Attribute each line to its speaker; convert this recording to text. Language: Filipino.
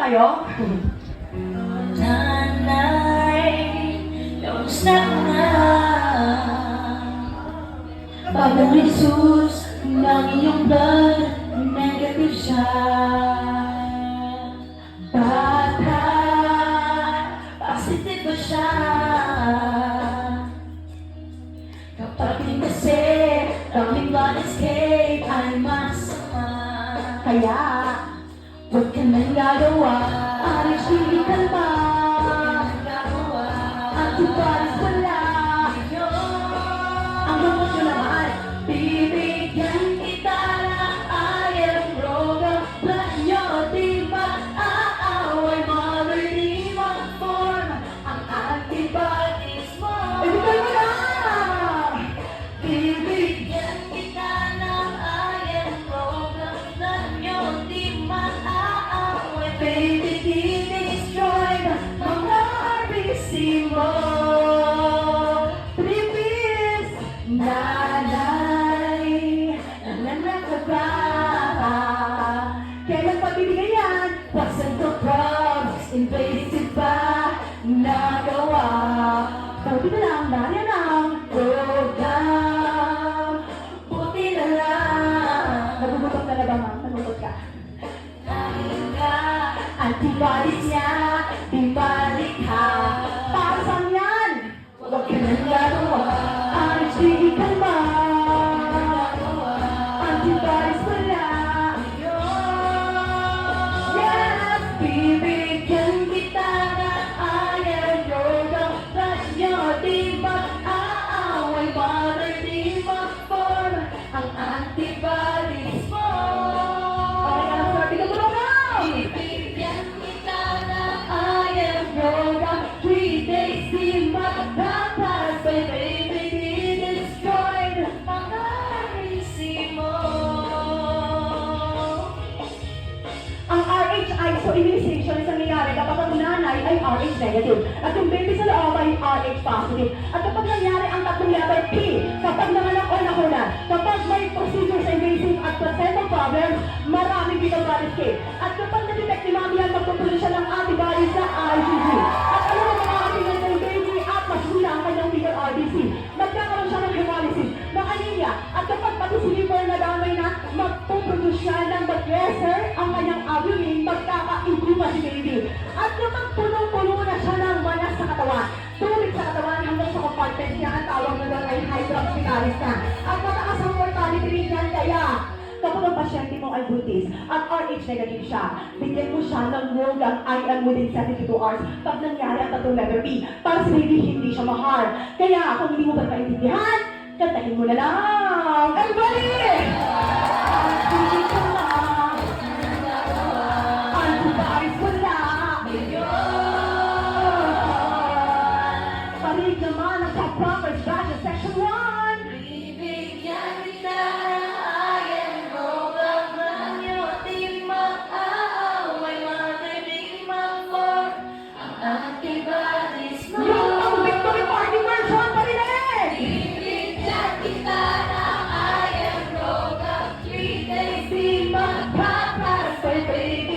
Speaker 1: tayo?
Speaker 2: Nanay, kamusta ka na? Pagong Jesus ng iyong blood, negative siya. Bata, positive ba siya? Kapag din kasi, daming blood escape ay masama.
Speaker 1: Kaya,
Speaker 2: huwag ka nang gagawa,
Speaker 1: alis hindi kalma.
Speaker 2: antibodies wala.
Speaker 1: Ang gamot nyo naman.
Speaker 2: Bibigyan kita ng iron program. Blood nyo di mag-aaway, mother di mag-form ang antibodies mo.
Speaker 1: Ibigay mo na!
Speaker 2: Bibigyan kita ng iron program. Blood nyo di mag-aaway, baby di-destroy mga RBC mo.
Speaker 1: Tripis!
Speaker 2: Nanay, nanay ka ba?
Speaker 1: Kailan pagbibigay yan?
Speaker 2: Wasn't the drugs invasive ba? Nagawa
Speaker 1: Sabi na lang, dahil ang
Speaker 2: program. Buti na lang
Speaker 1: nagugutom ka na ba, ma'am? Nagugutom ka?
Speaker 2: dahil ka antibodies niya di malikha.
Speaker 1: Para saan yan?
Speaker 2: Huwag ka nang gagawa,
Speaker 1: Alis hindi kalma.
Speaker 2: nagawa.
Speaker 1: Antibodies wala.
Speaker 2: Yes, bibigyan kita ng iron program. Blood nyo di mag-aaway, mother di mag-form ang antibodies mo.
Speaker 1: Kaya sabi ka mo na!
Speaker 2: Bibigyan kita ng iron program. 3 days di magpapas, baby di-destroyed mga risi mo.
Speaker 1: Ang RHI, so immunization, isang nangyari kapag ang nanay ay RH negative at yung baby sa loob ay RH positive. At kapag nangyari ang tatlong letter P, kapag nanganak o nakunan, kapag may procedures invasive at placental problems, maraming fetal blood escape. At kapag na-detect ni mami yan, magpupulo siya ng antibodies sa IgG. At ano na makakatingin sa baby at mas hula ang kanyang fetal RBC. Magkakaroon siya ng hemolysis, ng anemia, at kapag pati si liver na damay na, magpuproduce siya ng mag-reser ang kanyang albumin, magkaka-improve si baby. At kapag punong-puno na siya ng manas sa katawan, tubig sa katawan hanggang sa compartment niya, ang tawag na doon ay hydroxycalis na. At mataas ang mortality rate niyan, kaya kapag ang pasyente mo ay buntis at RH negative siya, bigyan mo siya ng Rogaine IM within 72 hours pag nangyari ang tatlong letter B para sa baby hindi siya ma-harm. Kaya kung hindi mo ba maintindihan, kantahin mo na lang! Everybody! Hindi ko lang, antibodies wala. Parinig naman ang top proper batch section 1.
Speaker 2: Bibigyan kita ng iron program. Blood nyo di mag-aaway, mother di mag-form ang antibodies mo.
Speaker 1: Yung pang victory party version, parinig!
Speaker 2: Bibigyan kita ng iron program. 3 days di magpapas, baby